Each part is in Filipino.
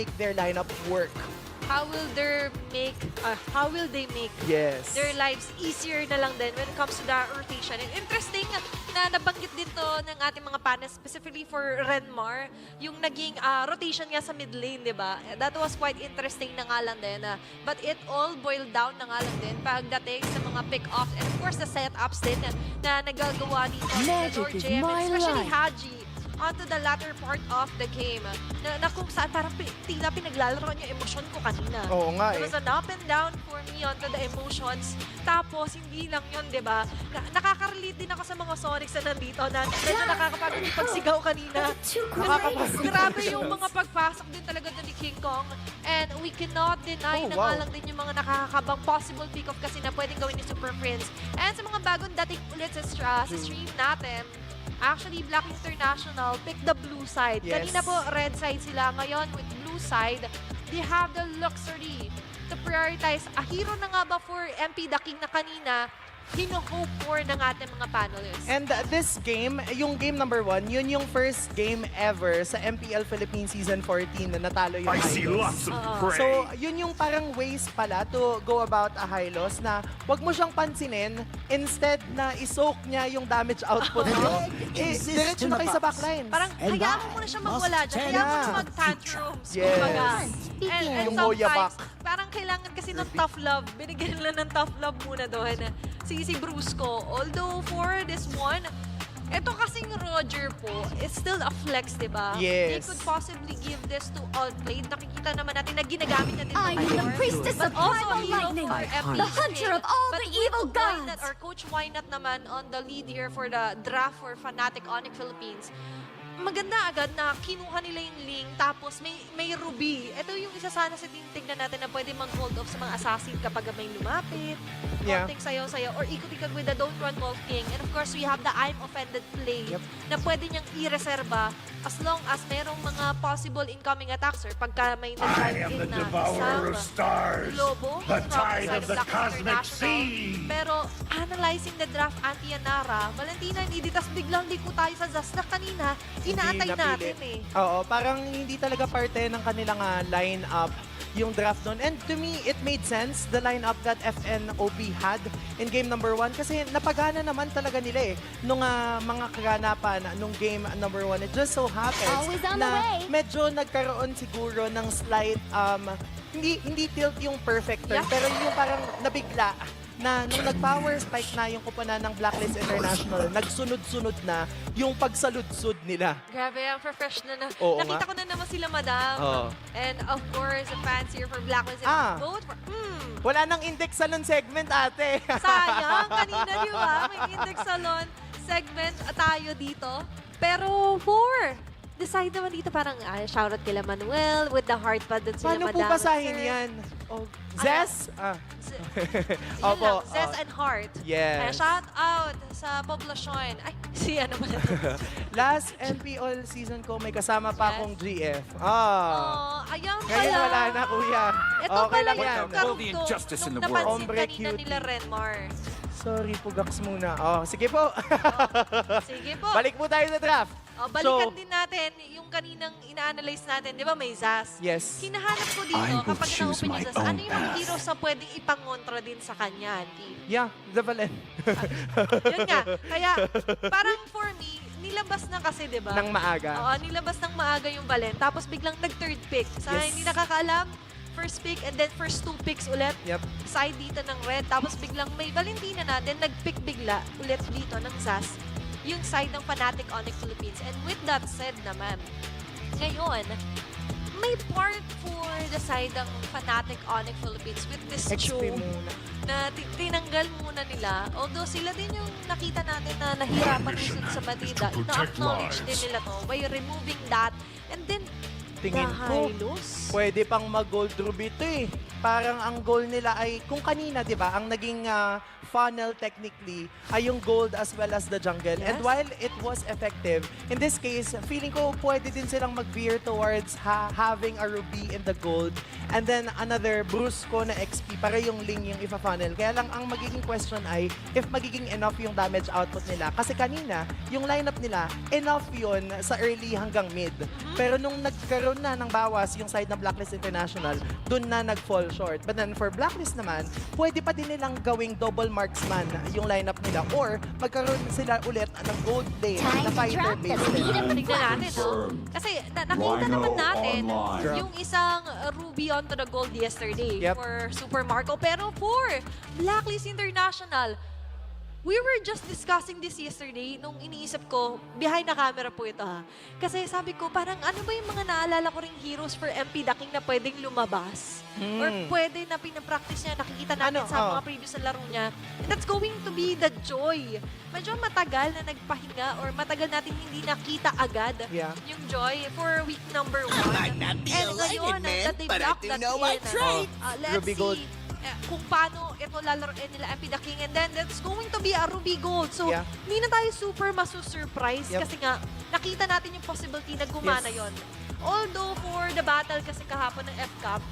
make their lineup work. How will they make Yes. their lives easier na lang din when it comes to the rotation? And interesting na nabanggit din to ng ating mga panel, specifically for Renmar, yung naging rotation niya sa mid lane, di ba? That was quite interesting na nga lang din. But it all boiled down na nga lang din pagdating sa mga pick-offs and of course the setups din na nagagawa dito ng Lord JM, and especially Haji onto the latter part of the game. Na kung saan parang tila pinaglalaro niya emosyon ko kanina. Oo nga There was an up and down for me onto the emotions. Tapos, hindi lang yun, di ba? Nakaka-relate din ako sa mga Sonics na nandito na medyo nakakapagod yung pagsigaw kanina. Grabe yung mga pagpasok din talaga doon ni King Kong. And we cannot deny na nga lang din yung mga nakakabang possible pick-off kasi na pwedeng gawin ni Super Prince. And sa mga bagong dating ulit sa stream natin, actually, Black International picked the blue side. Yes. Kanina po, red side sila. Ngayon, with blue side, they have the luxury to prioritize. A hero na nga ba for MP The King na kanina, hino-hope for ng ating mga panelists. And this game, yung game number 1, yun yung first game ever sa MPL Philippines Season 14 na natalo yung I see Hylos. lots of prey. So, yun yung parang ways pala to go about a Hylos na wag mo siyang pansinin, instead na isoak niya yung damage output mo. Diretso na kayo sa backline. Parang hayaan mo muna siya magwala dyan. Hayaan mo na mag-tantrums. Yes. Kumbaga. And Yung Hoya sometimes, back. parang kailangan kasi ng tough love. Binigyan nila ng tough love muna doon. Si Brusco. Although for this one, ito kasing Roger po, it's still a flex, di ba? Yes. They could possibly give this to Outplayed. Nakikita naman natin na ginagamit na din I am the before. priestess But of also primal hero lightning, for FP the hunter of all But the evil with gods. Wynat or Coach Wynat naman on the lead here for the draft for Fnatic Onyx Philippines, maganda agad na kinuha nila yung Ling tapos may Ruby. Ito yung isa sana sa tinitignan natin na pwede mag-hold off sa mga assassin kapag may lumapit, Yeah. konting sayaw-sayaw, or ikot-ikot with the Don't Run Wolf King. And of course, we have the I'm Offended play Yep. na pwede niyang i-reserva as long as merong mga possible incoming attacks or pagka may I nag-drive am the in na devourer of isang stars, Lobo the from tide side of the Black cosmic International. sea. Pero analyzing the draft anti-Anara, Valentina, hindi tas biglang liko tayo sa Zas na kanina, inaantay Hindi napili. natin eh. Oo, parang hindi talaga parte ng kanilang line-up yung draft doon. And to me, it made sense, the lineup that FNOP had in game number 1 kasi napagana naman talaga nila eh nung mga kaganapan nung game number 1. It just so happens Always on the na way. medyo nagkaroon siguro ng slight, hindi tilt yung perfect turn, Yeah. pero yung parang nabigla na nung nag-power spike na yung kupunan ng Blacklist International, nagsunod-sunod na yung pagsaludsod nila. Grabe, ang professional na. Oo Nakita nga. ko na naman sila, madam. Oo. And of course, the fans here for Blacklist. Vote for, Wala nang index salon segment, ate. sayang. Kanina, di ba? May Index Salon segment tayo dito. Pero for the side naman dito, parang shoutout kila Manuel with the heart pa dun sila, Paano po madam. basahin Sir. yan? Oh, Zes? Yun Opo. lang, Zes and Heart. Yes. Shout out sa poblasyon. Ay, si ano ba na? Last MP All season ko, may kasama pa Yes. akong GF. Ayan pala. Ngayon wala na, kuya. Ito Okay pala lang yung yan. All the karugtong injustice in nung the world. napansin Hombre kanina cutie. nila Renmar. Sorry, pugaks muna. Oh, sige po. Sige po. Balik po tayo sa draft. Balikan So, din natin yung kaninang ina-analyze natin. Di ba may Zas? yes. Hinahanap ko dito, I will kapag choose na-open my yung Zas, own ano yung path. hero sa pwedeng ipangontra din sa kanya, Auntie? Yeah, the Valen. Yun nga. Kaya, parang for me, nilabas na kasi, di ba? Nang maaga. Oo, nilabas ng maaga yung Valen. Tapos biglang nag-third pick. Sa Yes. hindi nakakaalam, first pick and then first 2 picks ulit. Yep. Side dito ng red. Tapos biglang may Valentina na, then nag-pick bigla ulit dito ng Zas. Yung side ng Fnatic Onyx Philippines. And with that said naman, ngayon, may part for the side ng Fnatic Onyx Philippines with this XP show muna. na tinanggal muna nila. Although sila din yung nakita natin na nahirapan dun sa batida. Ina-acknowledge din nila to by removing that. And then, Tingin ko, Hylos. pwede pang mag-gold ruby ito eh. Parang ang goal nila ay, kung kanina, di ba, ang naging funnel technically ay yung gold as well as the jungle. Yes. And while it was effective, in this case, feeling ko pwede din silang mag-veer towards having a ruby in the gold and then another Brusco na XP para yung Ling yung ipa-funnel. Kaya lang ang magiging question ay if magiging enough yung damage output nila. Kasi kanina, yung lineup nila, enough yun sa early hanggang mid. Pero nung nagkaroon nagkaroon na ng bawas yung side ng Blacklist International, dun na nag-fall short. But then for Blacklist naman, pwede pa din nilang gawing double marksman yung lineup nila or magkaroon sila ulit ng gold lane na fighter-based din. Tignan natin, no? Kasi nakita naman natin online. yung isang Ruby onto the gold yesterday Yep. for Super Marco. Pero for Blacklist International, we were just discussing this yesterday nung iniisip ko, behind the camera po ito ha. Kasi sabi ko, parang ano ba yung mga naalala ko ring heroes for MP The King na pwedeng lumabas? Or pwede na pinapractice niya, nakikita natin sa mga previous na laro niya. And that's going to be the Joy. Medyo matagal na nagpahinga or matagal natin hindi nakita agad Yeah. yung Joy for week number 1. might not be And aligned, ngayon, man, that they but I blocked do that know I in. tried. Let's Ruby see Gold. kung paano ito lalaroin nila MP The King. And then, that's going to be a Ruby Gold. So, Yeah. hindi na tayo super masusurprise Yep. kasi nga, nakita natin yung possibility na gumana Yes. yon. Although, for the battle kasi kahapon ng F-Cup,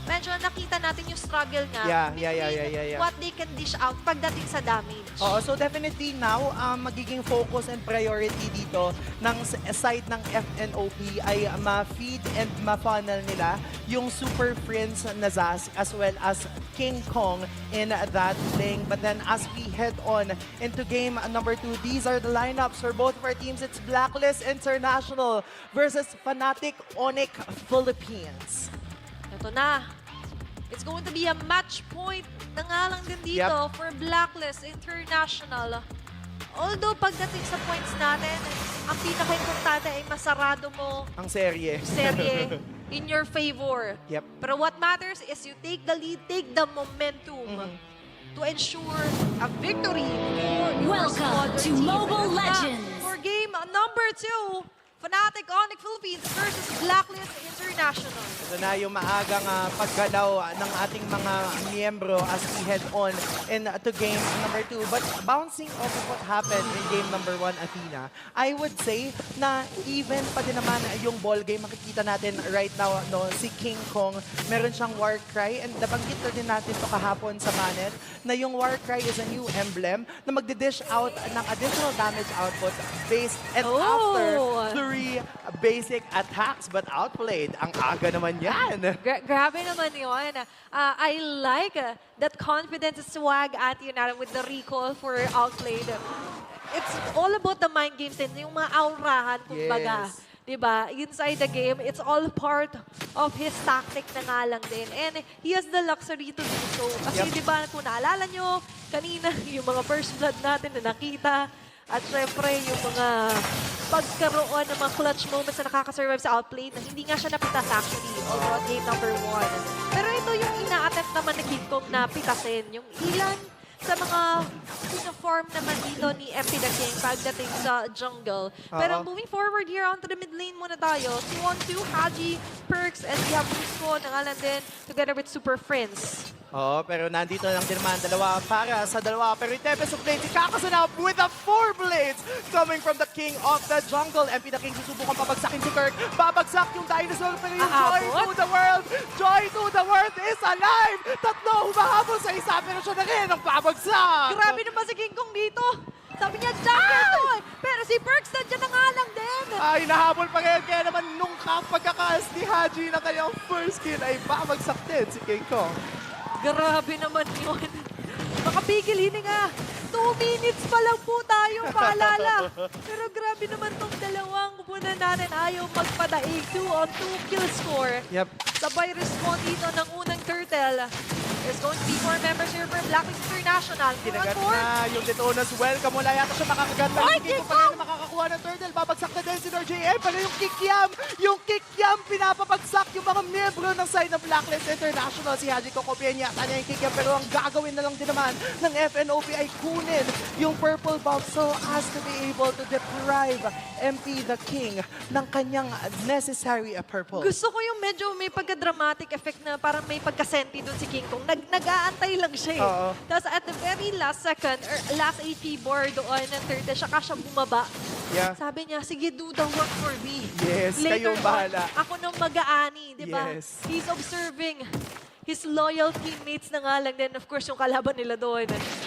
medyo nakita natin yung struggle nga between what they can dish out pagdating sa damage. Oo, so definitely now, magiging focus and priority dito ng side ng FNOP ay ma-feed and ma-funnel nila yung Super Friends na Zaz as well as King Kong in that lane. But then as we head on into game number 2, these are the lineups for both of our teams. It's Blacklist International versus Fnatic Onyx Philippines. Ito na. It's going to be a match point na nga lang din dito for Blacklist International. Although pagdating sa points natin, ang pinaka-importante ay masarado mo Ang serye. serye in your favor. Yep. Pero what matters is you take the lead, take the momentum to ensure a victory for your Welcome squad or to team. Mobile And Legends. for game number 2, Fnatic Onyx Philippines versus Blacklist International. Ito na yung maagang paggalaw ng ating mga miyembro as we head on into game number 2. But bouncing off of what happened in game number 1, Athena, I would say na even pa din naman yung ball game, makikita natin right now, no, si King Kong, meron siyang Warcry, and nabanggit na din natin to kahapon sa panel, na yung Warcry is a new emblem na magdidish out ng additional damage output based and after three basic attacks, but outplayed. Ang aga naman yan. Grabe naman yun. I like that confidence swag at United with the recall for outplayed. It's all about the mind games din, yung mga aurahan, kumbaga. Yes. Diba? Inside the game, it's all part of his tactic na nga lang din. And he has the luxury to do so. Kasi diba, kung naalala nyo, kanina, yung mga first blood natin na nakita, at syempre, yung mga pagkaroon ng mga clutch moments na nakakasurvive sa outplay na hindi nga siya napitas actually, although at game number 1. Pero ito yung ina-attempt naman ni King Kong na pitasin. Yung ilan sa mga uniform naman dito ni MP The King pagdating sa jungle. Pero moving forward here onto the mid lane muna tayo. 2-on-2, Haji, Perks, and we have Rusco na ngalan din together with Super Friends. Oo, pero nandito lang din naman, dalawa para sa dalawa. Pero yung Tempest of Blades, ikakasunap with the 4 blades coming from the King of the Jungle. MP The King susubukan pabagsakin si Kirk. Babagsak yung Dinosaur, pero yung Joy to the World. Joy to the World is alive! Tatlo humahabol sa isa, pero siya na rin ang babagsak. Grabe naman si King Kong dito. Sabi niya, jungle to! Pero si Perks nandiyan na nga lang din. Ay, nahabol pa rin. Kaya naman nung pagkakaas ni Haji na kanyang first kill ay babagsak din si King Kong. Grabe naman yun. Makapigil hininga. 2 minutes pa lang po tayo, paalala. Pero grabe naman tong dalawang kupunan natin. Ayaw magpadaig. 2-on-2 kill score. Yep. Sabay respond dito ng unang turtle. There's going to be 4 members here for Blacklist International. Kinagat 4-on-4. na yung Detonas. Welcome, wala yata siya makakagat. Pero Ay, hindi ko King pa rin makakakuha ng turtle. Babagsak na din si Lord JM. Pero yung kikiam, pinapabagsak yung mga miyembro ng side ng Blacklist International. Si Haji Kokopien yata niya yung kikiam. Pero ang gagawin na lang din naman ng FNOP ay kunin yung purple bomb so as to be able to deprive MP The King ng kanyang necessary purple. Gusto ko yung medyo may pagka-dramatic effect na parang may pagka-senti doon si King Kong. Nag-aantay lang siya eh. Oo. Tapos at the very last second, or last HP board doon ng third, saka siya bumaba. Yeah. Sabi niya, sige, do the work for me. Yes, Later kayong bahala. on, ako nang mag-aani, di ba? Yes. He's observing his loyal teammates na nga lang din, of course, yung kalaban nila doon.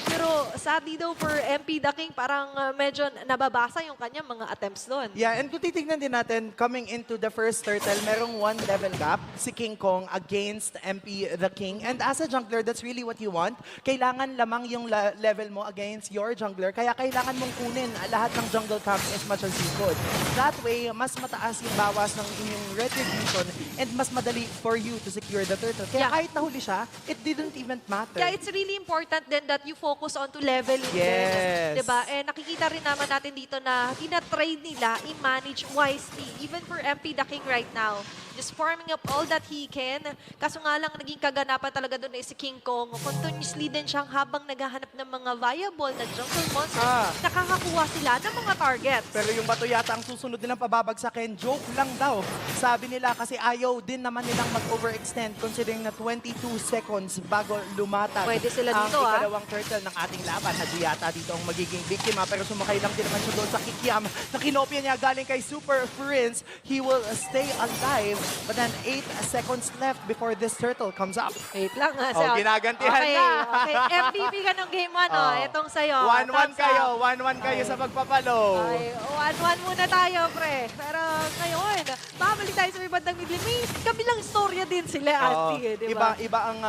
Pero sadly daw for MP The King, parang medyo nababasa yung kanyang mga attempts doon. Yeah, and kung titignan din natin, coming into the first turtle, merong 1 level gap si King Kong against MP The King. And as a jungler, that's really what you want. Kailangan lamang yung level mo against your jungler. Kaya kailangan mong kunin lahat ng jungle camps as much as you could. That way, mas mataas yung bawas ng inyong retribution and mas madali for you to secure the turtle. Kaya Yeah. kahit nahuli siya, it didn't even matter. Yeah, it's really important then that you focus on to leveling Yes. din. Diba? Eh, nakikita rin naman natin dito na tina-trade nila i-manage wisely. Even for MP The King right now. Just farming up all that he can. Kaso nga lang, naging kaganapan talaga doon si King Kong. Continuously din siyang habang naghahanap ng mga viable na jungle monsters, nakakakuha sila ng mga targets. Pero yung bato yata ang susunod nilang pababagsakin, joke lang daw. Sabi nila kasi ayaw din naman nilang mag-overextend considering na 22 seconds bago lumatag. Pwede sila ang dito, ikalawang turtle ng ating laban. Hadi yata dito ang magiging biktima pero sumakay lang din naman siya doon sa kikiam na kinopya niya galing kay Super Prince. He will stay alive but then 8 seconds left before this turtle comes up. Wait lang nga. Oh, ginagantihan okay, na. Okay, MVP ka ng game 1, oh. Itong sa'yo. 1-1 Thumbs kayo. up. 1-1 kayo sa pagpapalo. Okay, 1-1 muna tayo, pre. Pero ngayon, babalik tayo sa may bandang midlane. May kabilang istorya din sila, Auntie, di ba? Iba ang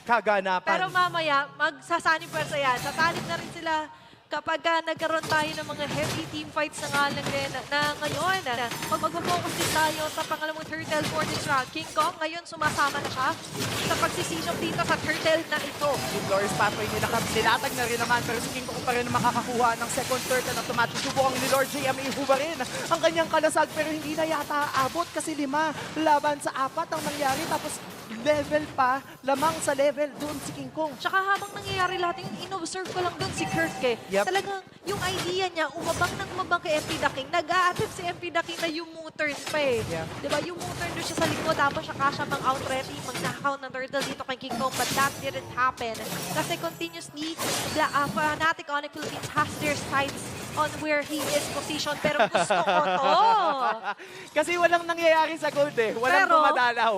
kaganapan. Pero mamaya, magsasanib pa sa yan. Sasanib na rin sila kapag nagkaroon tayo ng mga heavy team fights na nga lang din na ngayon, mag-focus din tayo sa pangalawang turtle for this round. King Kong, ngayon sumasama na siya sa pagsisinop dito sa turtle na ito. Yung Glorious Pathway nila, nilatag na rin naman pero si King Kong pa rin makakakuha ng second turtle na automatic. Subukang ni Lord JM ihubarin ang kanyang kalasag pero hindi na yata abot kasi 5 laban sa 4 ang nangyari tapos level pa, lamang sa level doon si King Kong. Tsaka habang nangyayari lahat, yung in-observe ko lang doon si Kirk eh. Yep. Talagang yung idea niya, umabang kay MP The King. Nag-a-attempt si MP The King na yung U-turn pa eh. Yeah. Diba? Yung U-turn doon siya sa likod, tapos siya kasha mang out-ready, mag-knock ng turtle dito kay King Kong. But that didn't happen. Kasi continuously, Fnatic Onyx Philippines has their sights on where he is positioned. Pero gusto ko to. Kasi walang nangyayari sa gold eh. Walang Pero- dumadalaw.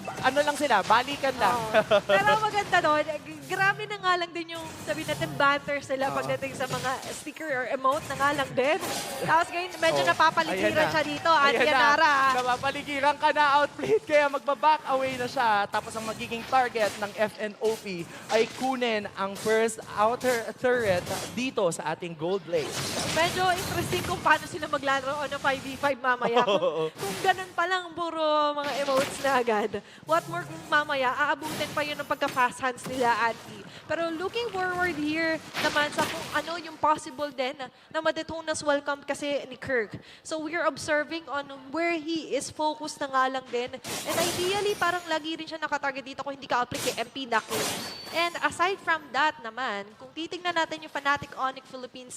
Ano lang sila, balikan lang. Pero maganda doon, grabe na nga lang din yung sabi natin banter sila pagdating sa mga sticker or emote na nga lang din. Tapos ngayon medyo napapaligiran siya dito, Ate Yanara. Napapaligiran ka na, outplayed, kaya magbaback away na siya. Tapos ang magiging target ng FNOP ay kunin ang first outer turret dito sa ating gold lane. Medyo interesting kung paano sila maglaro on a 5v5 mamaya. Kung ganun pa lang, puro mga emotes na agad. What more kung mamaya, aabutin pa yun ng pagka-fast hands nila, Auntie. Pero looking forward here naman sa kung ano yung possible din na Madetona's welcome kasi ni Kirk. So we're observing on where he is focused na nga lang din. And ideally, parang lagi rin siya nakatarget dito kung hindi ka-apply kay MP The King. And aside from that naman, kung titingnan natin yung Fnatic Onyx Philippines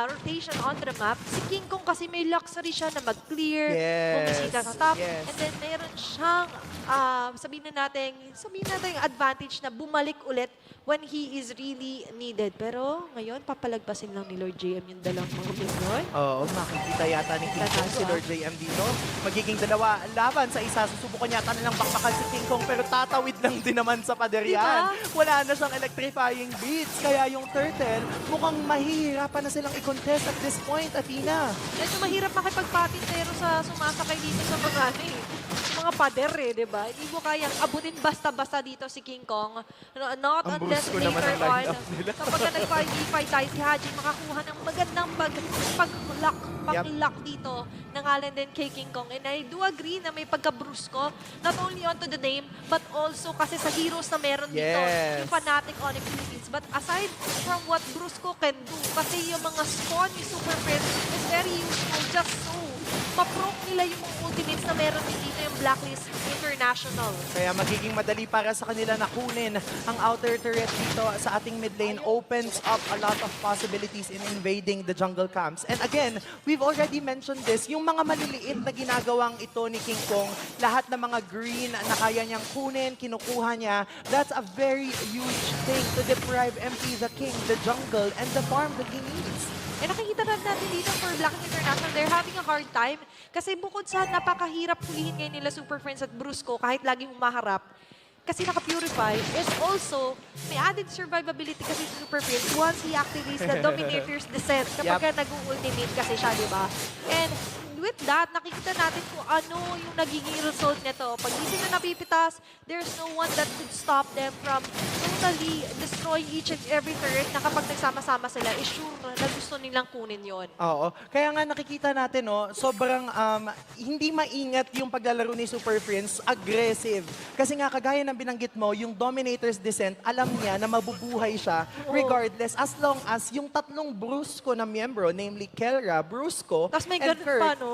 rotation on the map, si King Kong kasi may luxury siya na mag-clear, bumisita sa top, and then meron siyang sabihin natin advantage na bumalik ulit when he is really needed. Pero ngayon, papalagpasin lang ni Lord JM yung dalawang mga minion. Oo, makikita yata ni King Kong si Lord JM dito. Magiging dalawa laban sa isa. Susubukan yata nilang bakbakan si King Kong pero tatawid lang din naman sa paderyan. Diba? Wala na siyang electrifying beats. Kaya yung turtle, mukhang mahihirapan na silang i-contest at this point, Athena. Medyo mahirap makipagpatin pero sa sumasakay dito sa mga mga pader eh, di ba? Hindi mo kayang abutin basta-basta dito si King Kong. Not Ang unless brusko naman later ang on, lineup nila. kapag nag-5v5 tayo, si Haji makakuha ng magandang pag-lock dito ng Allen din kay King Kong. And I do agree na may pagka-brusko, not only onto the name, but also kasi sa heroes na meron dito, Yes. yung Fnatic Onyx Philippines. But aside from what Brusco can do, kasi yung mga spawn ni Super Prince is very useful just so ma-proc nila yung mga ultimates na meron din dito yung Blacklist International. Kaya magiging madali para sa kanila na kunin ang outer turret dito sa ating mid lane. Opens up a lot of possibilities in invading the jungle camps. And again, we've already mentioned this, yung mga maliliit na ginagawang ito ni King Kong, lahat ng mga green na kaya niyang kunin, kinukuha niya, that's a very huge thing to deprive MP The King, the jungle, and the farm that he needs. Eh nakikita na natin dito for Blacklist International, they're having a hard time kasi bukod sa napakahirap hulihin ngayon nila Super Friends at Brusco kahit laging humaharap, kasi naka-purify, is also may added survivability kasi si Super Prince once he activates the Dominator's Descent kapag nag-ultimate kasi siya, di ba? And with that, nakikita natin kung ano yung nagiging result nito. Pag hindi sila napipitas, there's no one that could stop them from totally destroying each and every turret na kapag nagsama-sama sila, is sure na gusto nilang kunin yon. Oo. Kaya nga nakikita natin, no, sobrang hindi maingat yung paglalaro ni Super Prince, aggressive. Kasi nga, kagaya ng binanggit mo, yung Dominator's Descent, alam niya na mabubuhay siya regardless as long as yung tatlong Brusco na miyembro, namely Kelra, Brusco, Tapos may and ganun Kirk, pa, no?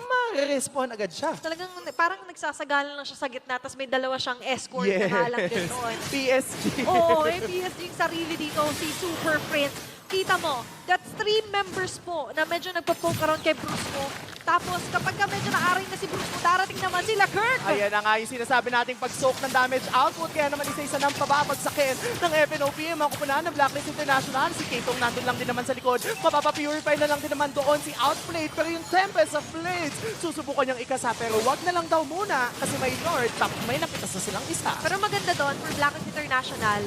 ma-respawn agad siya. Talagang parang nagsasagalan lang siya sa gitna, tapos may dalawa siyang escort na nga lang din noon. PSG. Oo, may PSG yung sarili dito, si Super Prince. Kita mo, that's 3 members po na medyo nagpo-poke around kay Brusco. Tapos kapag ka medyo naaring na si Brusco, darating naman sila Kirk. Ayan na nga yung sinasabi nating pag-soak ng damage output. Kaya naman isa-isa ng pababagsakin ng FNOPM. Ang kupunan ng Blacklist International. Si Keitong nandun lang din naman sa likod. Mapapapurify na lang din naman doon si Outplayed. Pero yung Tempest of Blades, susubukan niyang ikasa. Pero wag na lang daw muna kasi may Lord. Tapos may napitas na silang isa. Pero maganda doon for Blacklist International,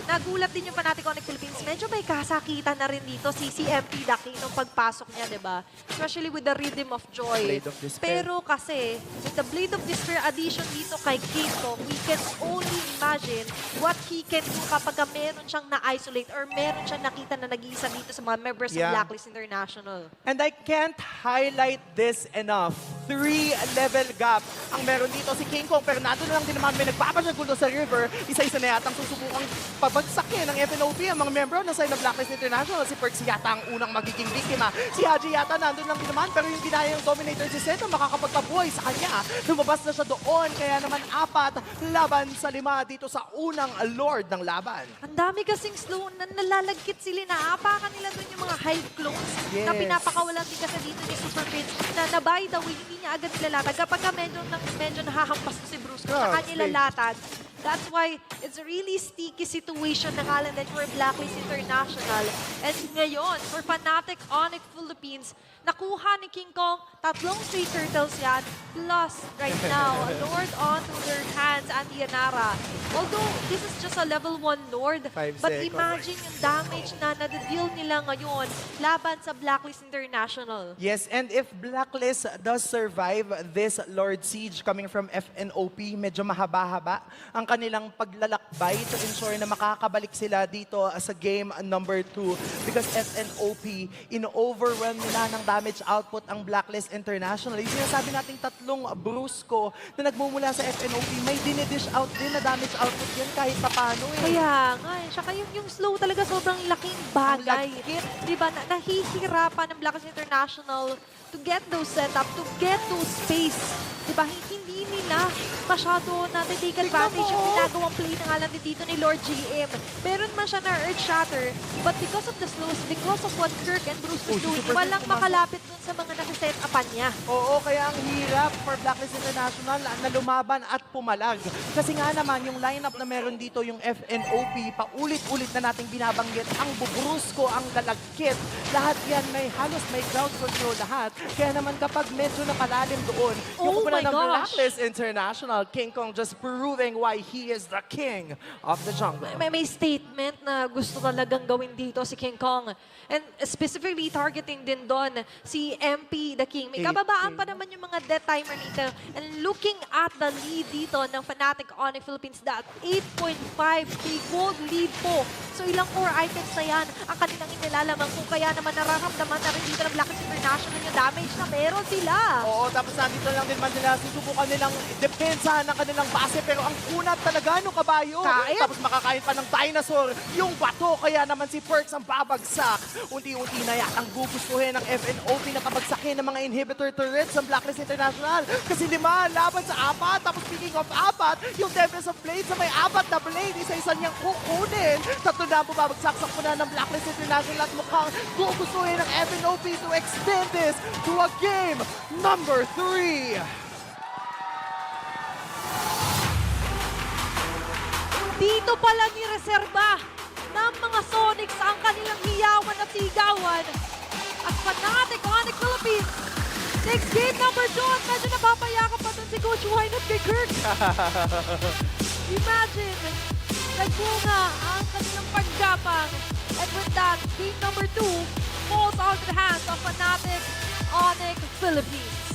nagulat din yung Fnatic Onyx Philippines. Medyo may kasakitan na rin dito si CMP Daki nung pagpasok niya, di ba? Especially with the Rhythm of Joy. Blade of Despair. Pero kasi, with the Blade of Despair addition dito kay Keito, we can only imagine what he can do kapag meron siyang na-isolate or meron siyang nakita na nag-iisa dito sa mga members of Blacklist International. And I can't highlight this enough. 3-level gap ang meron dito si King Kong. Pero nandun na lang din naman may nagpapasagulo sa river. Isa-isa na yatang susubukang pabagsakin ng FNOP ang mga membro na side ng Blacklist International. Si Perks yata ang unang magiging biktima. Si Haji yata nandun lang din naman. Pero yung ginaya ng Dominator si Zeta makakapagpabuhay sa kanya. Lumabas na siya doon. Kaya naman 4 laban sa 5 dito sa unang Lord ng laban. Ang dami kasing slow na nalalagkit sila. Naapakan nila doon yung mga high clones na pinapakawalan din kasi dito ni Super Prince na by the way, hindi niya agad nilalatag. Kapag medyo nahahampas na si Brusco, sa kanya nilalatag. That's why it's a really sticky situation na nga lang din for Blacklist International. And ngayon, for Fnatic Onyx Philippines, nakuha ni King Kong 3 straight turtles yan, plus right now, a Lord onto their hands and Yanara. Although, this is just a level 1 Lord, 5 but seconds. imagine yung damage na nade-deal nila ngayon laban sa Blacklist International. Yes, and if Blacklist does survive this Lord Siege coming from FNOP, medyo mahaba-haba ang kanilang paglalakbay to ensure na makakabalik sila dito sa game number 2 because FNOP, in-overwhelm nila ng damage output ang Blacklist International. Yung sinasabi nating 3 Brusco na nagmumula sa FNOP, may dinidish out din na damage output yan kahit papano eh. Kaya nga, saka yung slow talaga sobrang laking bagay. Diba, nahihirapan ng Blacklist International to get those setup, to get those space. Diba, hindi nila masyado na-take advantage yung ginagawang play na nga lang din dito ni Lord GM. Meron man siya na Earth Shatter, but because of the slows, because of what Kirk and Bruce was doing, walang makalapit dun sa mga nakaset upan niya. Oo, kaya ang hirap for Blacklist International na lumaban at pumalag. Kasi nga naman, yung lineup na meron dito, yung FNOP, paulit-ulit na nating binabanggit, ang bubrusco, ang lalagkit, lahat yan halos may ground control lahat. Kaya naman kapag medyo napalalim doon, yung Oh my kupunan ng gosh. Blacklist International, King Kong just proving why he is the king of the jungle. May statement na gusto talagang gawin dito si King Kong. And specifically targeting din doon si MP the King. May kababaan pa naman yung mga death timer nito. And looking at the lead dito ng Fnatic Onyx Philippines, that 8.5k gold lead po. So ilang core items na yan ang kanilang inilalaman kung kaya naman nararamdaman na rin dito ng Blacklist International yung damage na meron sila. Oo, tapos nandito lang din man nila, susubukan nilang depensahan ng kanilang base, pero ang kunat talaga ng kabayo. Kain. Tapos makakain pa ng dinosaur yung bato, kaya naman si Perks ang babagsak. Unti-unti na yatang gugustuhin ng FNOP na kabagsakin ng mga inhibitor turrets ng Blacklist International. Kasi 5 laban sa 4, tapos speaking of 4, yung Tempest of Blades na may 4 na blade, isa-isa niyang kukunin. 3 na ang bumabagsak sa kuna ng Blacklist International at mukhang gugustuhin ng FNOP to extend this to a game number 3. Dito pala ni-reserba ng mga Sonics ang kanilang hiyawan at sigawan. At Fnatic Onyx Philippines Next game number 2 at medyo napapayakap pa dun si Coach Wynot kay Kirk. Imagine, nagbunga ang kanilang paggapang. And with that, game number 2 falls out of the hands of Fnatic Onyx Philippines.